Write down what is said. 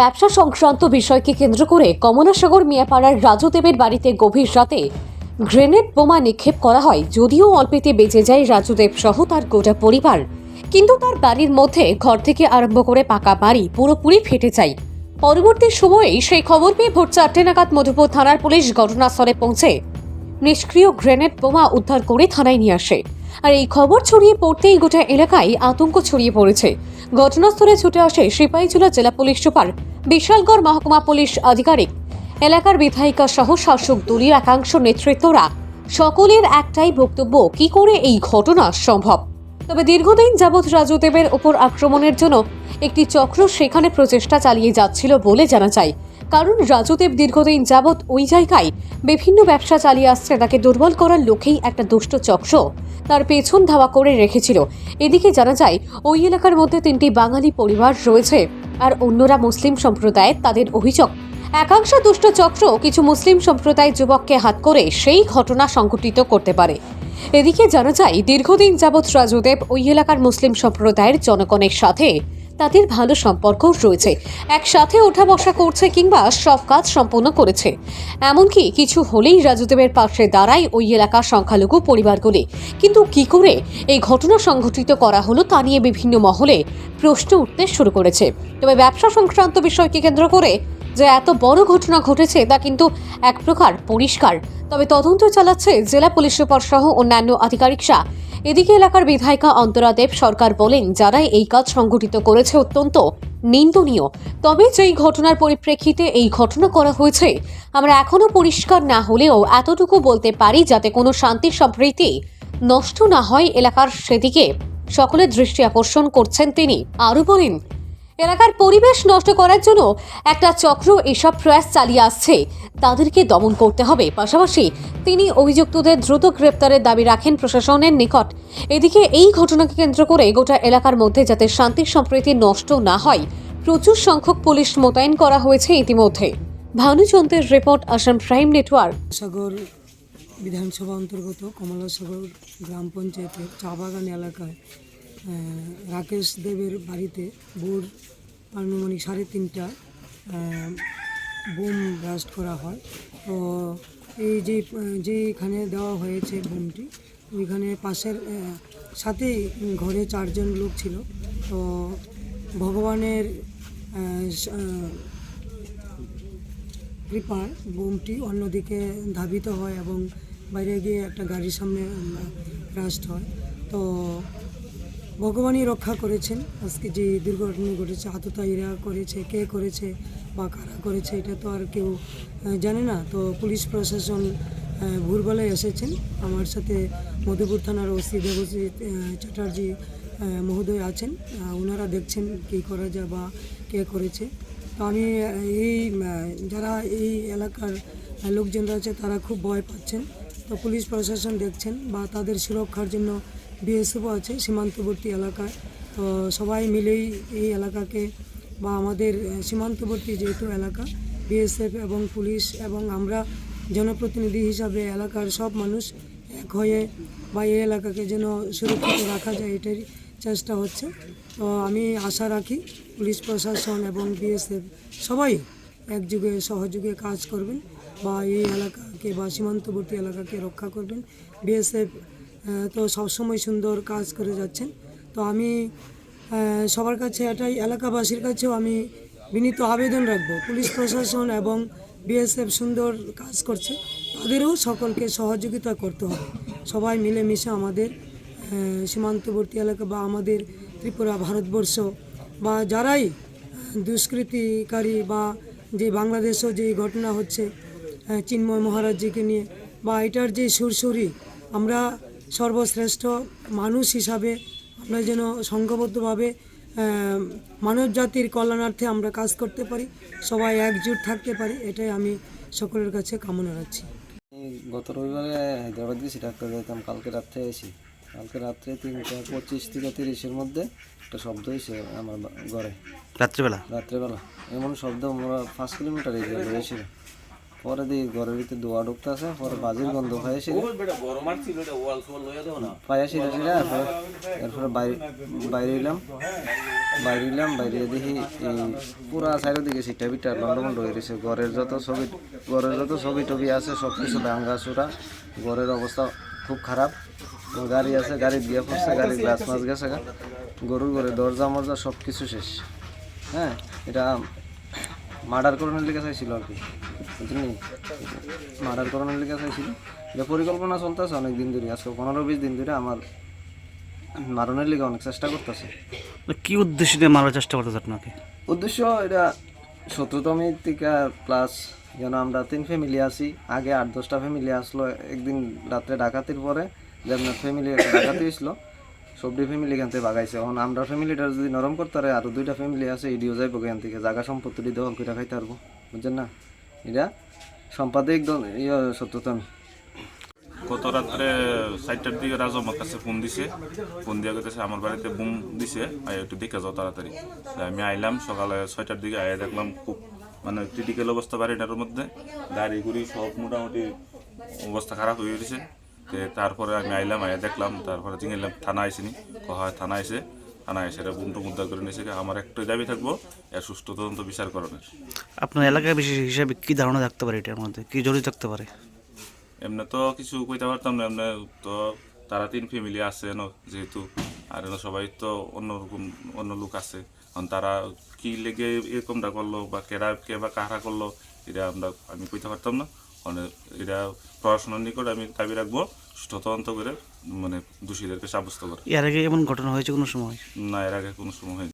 ব্যবসা সংক্রান্ত বিষয়কে কেন্দ্র করে কমলাসাগর মিয়াপাড়ার রাজু দেবের বাড়িতে গভীর রাতে গ্রেনেড বোমা নিক্ষেপ করা হয়। যদিও অল্পেতে বেঁচে যায় রাজু দেব সহ তার গোটা পরিবার, কিন্তু তার বাড়ির মধ্যে ঘর থেকে আরম্ভ করে পাকা বাড়ি পুরোপুরি ফেটে যায়। পরবর্তী সময়ে সেই খবর পেয়ে ভোর 4টে নাগাদ মধুপুর থানার পুলিশ ঘটনাস্থলে পৌঁছে নিষ্ক্রিয় গ্রেনেড বোমা উদ্ধার করে থানায় নিয়ে আসে। আর এই খবর ছড়িয়ে পড়তেই গোটা এলাকায় আতঙ্ক ছড়িয়ে পড়েছে। ঘটনাস্থলে ছুটে আসে সিপাহীজলা জেলা পুলিশ সুপার, বিশালগড় মহকুমা পুলিশ আধিকারিক, এলাকার বিধায়িকা সহ শাসক দলীয় একাংশ নেতৃত্বরা। সকলের একটাই বক্তব্য, কি করে এই ঘটনা সম্ভব। তবে দীর্ঘদিন যাবৎ রাজু দেবের ওপর আক্রমণের জন্য একটি চক্র সেখানে প্রচেষ্টা চালিয়ে যাচ্ছিল বলে জানা যায়। কারণ রাজু দেব দীর্ঘদিন যাবৎ ওই জায়গায় বিভিন্ন ব্যবসা চালিয়ে আসছে। তাকে দুর্বল করার লক্ষ্যেই একটা দুষ্ট চক্র তার পেছন ধাওয়া করে রেখেছিল। এদিকে জানা যায় ওই এলাকার মধ্যে 3টি বাঙালি পরিবার রয়েছে, আর অন্যরা মুসলিম সম্প্রদায়ের। তাদের অভিযোগ, একাংশ দুষ্ট চক্র কিছু মুসলিম সম্প্রদায়ের যুবককে হাত করে সেই ঘটনা সংঘটিত করতে পারে। এদিকে জানা যায় দীর্ঘদিন যাবৎ রাজু দেব ওই এলাকার মুসলিম সম্প্রদায়ের জনগণের সাথে তাদের ভালো সম্পর্ক রয়েছে, একসাথে ওঠা বসা করছে কিংবা সব কাজ সম্পন্ন করেছে। এমনকি কিছু হলেই রাজুদেবের পাশে দাঁড়ায় ওই এলাকার সংখ্যালঘু পরিবারগুলি। কিন্তু কি করে এই ঘটনা সংঘটিত করা হলো তা নিয়ে বিভিন্ন মহলে প্রশ্ন উঠতে শুরু করেছে। তবে ব্যবসা সংক্রান্ত বিষয়কে কেন্দ্র করে যে এত বড় ঘটনা ঘটেছে তা কিন্তু এক প্রকার পরিষ্কার। তবে তদন্ত চালাচ্ছে জেলা পুলিশ সুপার সহ অন্যান্য আধিকারিকরা। এদিকে এলাকার বিধায়িকা অন্তরা দেব সরকার বলেন, যারা এই কাজ সংঘটিত করেছে অত্যন্ত নিন্দনীয়। তবে যেই ঘটনার পরিপ্রেক্ষিতে এই ঘটনা করা হয়েছে আমরা এখনো পরিষ্কার না হলেও এতটুকু বলতে পারি, যাতে কোনো শান্তি সম্প্রীতি নষ্ট না হয় এলাকার, সেদিকে সকলের দৃষ্টি আকর্ষণ করছেন তিনি। আরও বলেন, এলাকার পরিবেশ নষ্ট করার জন্য একটা চক্র এসব প্রয়াস চালিয়ে আসছে, তাদেরকে দমন করতে হবে। পাশাপাশি তিনি অভিযুক্তদের দ্রুত গ্রেপ্তারের দাবি রাখেন প্রশাসনের নিকট। এদিকে এই ঘটনাকে কেন্দ্র করে গোটা এলাকার মধ্যে যাতে শান্তি সম্প্রীতি নষ্ট না হয় প্রচুর সংখ্যক পুলিশ মোতায়েন করা হয়েছে ইতিমধ্যে। ভানুচন্দ্রের রিপোর্ট, আসাম প্রাইম নেটওয়ার্ক। সাগর বিধানসভা অন্তর্গত কমলাসাগর গ্রাম পঞ্চায়েতের চা বাগান এলাকায় রাকেশ দেবের বাড়িতে ভোর আনুমানিক 3:30 বোম ব্লাস্ট করা হয়। তো এই যেখানে দেওয়া হয়েছে বোমটি, ওইখানে পাশের সাথেই ঘরে 4 জন লোক ছিল। তো ভগবানের কৃপায় বোমটি অন্যদিকে ধাবিত হয় এবং বাইরে গিয়ে একটা গাড়ির সামনে ব্লাস্ট হয়। তো ভগবানই রক্ষা করেছেন। আজকে যে দুর্ঘটনা ঘটেছে, আততায়ীরা করেছে, কে করেছে বা কারা করেছে এটা তো আর কেউ জানে না। তো পুলিশ প্রশাসন ভোরবেলায় এসেছেন। আমার সাথে মধুপুর থানার ওসি দেবজিৎ চ্যাটার্জি মহোদয় আছেন। ওনারা দেখছেন কী করা যায় বা কে করেছে। তো আমি যারা এই এলাকার লোকজনরা আছে তারা খুব ভয় পাচ্ছেন। তো পুলিশ প্রশাসন দেখছেন বা তাদের সুরক্ষার জন্য বিএসএফও আছে সীমান্তবর্তী এলাকায়। তো সবাই মিলেই এই এলাকাকে বা আমাদের সীমান্তবর্তী যেহেতু এলাকা, বিএসএফ এবং পুলিশ এবং আমরা জনপ্রতিনিধি হিসাবে এলাকার সব মানুষ এক হয়ে বা এই এলাকাকে যেন সুরক্ষিত রাখা যায় এটাই চেষ্টা হচ্ছে। তো আমি আশা রাখি পুলিশ প্রশাসন এবং বিএসএফ সবাই একযোগে সহযোগে কাজ করবেন বা এই এলাকাকে বা সীমান্তবর্তী এলাকাকে রক্ষা করবেন। বিএসএফ তো সবসময় সুন্দর কাজ করে যাচ্ছেন। তো আমি সবার কাছে এটাই, এলাকাবাসীর কাছেও আমি বিনীত আবেদন রাখবো, পুলিশ প্রশাসন এবং বিএসএফ সুন্দর কাজ করছে, তাদেরও সকলকে সহযোগিতা করতে হবে। সবাই মিলেমিশে আমাদের সীমান্তবর্তী এলাকা বা আমাদের ত্রিপুরা, ভারতবর্ষ বা যারাই দুষ্কৃতিকারী বা যে বাংলাদেশেও যে ঘটনা হচ্ছে চিন্ময় মহারাজজিকে নিয়ে বা এটার যে সুরসুরি, আমরা সর্বশ্রেষ্ঠ মানুষ হিসাবে আমরা যেন সংঘবদ্ধভাবে মানব জাতির কল্যাণার্থে আমরা কাজ করতে পারি, সবাই একজোট থাকতে পারি, এটাই আমি সকলের কাছে কামনা রাখছি। গত রবিবারে হায়দ্রাবাদ গেছি ডাক্তার যেতাম, কালকে রাত্রে এসি। কালকে রাত্রে 3:25 থেকে 30-এর মধ্যে একটা শব্দ হয়েছে আমার ঘরে রাত্রেবেলা। এমন শব্দ আমরা 5 কিলোমিটার এগিয়ে হয়েছিল। পরে দিয়ে ঘরের ভিতরে ধোয়া ঢুকতে আছে, পরে বাজির গন্ধ পাইছি, এরপরে বাইরে এলাম। বাইরিলাম, বাইরে দেখি এই পুরা চারিদিকে সিটা বিটা লন্ডমন্ড হয়ে গেছে। ঘরের যত ছবি টবি আছে সব কিছু ভাঙ্গা চূড়া, ঘরের অবস্থা খুব খারাপ। গাড়ি আছে, গাড়ি দিয়ে পড়ছে, গাড়ির গ্লাস মাছ গেছে, গরুর ঘরে দরজা মরজা সব কিছু শেষ। হ্যাঁ, এটা মার্ডার করানোর লিগে চাইছিল আর কি, বুঝলি, মার্ডার করানোর লিগে চাইছিল। এটা পরিকল্পনা চলতেছে অনেক দিন ধরে, আজকে 15-20 দিন ধরে আমার মারণের লিগে অনেক চেষ্টা করতেছে। কি উদ্দেশ্য নিয়ে মারার চেষ্টা করতেছে আপনাকে? উদ্দেশ্য এটা শত্রুতমী থেকে প্লাস যেন আমরা 3 ফ্যামিলি আছি, আগে 8-10টা ফ্যামিলি আসলো একদিন রাত্রে ডাকাতির পরে, যেমন ফ্যামিলি ডাকাতি হয়েছিল, সবটি ফ্যামিলি এখান থেকে বাগাইছে। এখন আমরা ফ্যামিলিটা যদি নরম করতে পারে, আরও 2টা ফ্যামিলি আছে, ইডিও যাইব এখান থেকে, জায়গা সম্পত্তি দখল করে খাইতে পারবো, বুঝছেন না? এটা সম্পাদিক শত্রুতমী। গত রাত্রে 4টার দিকে রাজু আমার কাছে ফোন দিছে, ফোন দিয়ে গেছে আমার বাড়িতে বুম দিছে, একটু দেখে যাও তাড়াতাড়ি। আমি আইলাম সকালে 6টার দিকে, আইয়া দেখলাম খুব মানে ক্রিটিক্যাল অবস্থা বাড়িটার মধ্যে, গাড়ি গুড়ি সব মোটামুটি অবস্থা খারাপ হয়ে গেছে। তারপরে আমি আইলাম, আইয়া দেখলাম, তারপরে চিংলাম থানা আইসিনি, হয় থানা আইসে, থানা এসে এটা বুমটু উদ্ধার করে নিয়েছে। আমার একটাই দাবি থাকবো, এর সুষ্ঠু তদন্ত বিচার করানোর। আপনার এলাকায় বিশেষ হিসাবে কি ধারণা থাকতে পারে, এটার মধ্যে কি জড়িত থাকতে পারে? এমনি তো কিছু কইতে পারতাম না, এমনি তো তারা 3 ফ্যামিলি আছে যেহেতু, আর সবাই তো অন্যরকম অন্য লোক আছে। কারণ তারা কি লেগে এরকমটা করলো বা কে বা কারা করলো, এটা আমি কইতে পারতাম না। মানে এটা প্রশাসনের নিকট আমি দাবি রাখবো, সুষ্ঠু তদন্ত করে মানে দোষীদেরকে সাব্যস্ত করে। এর আগে এমন ঘটনা হয়েছে কোনো সময়? না, এর আগে কোনো সময় হয়নি।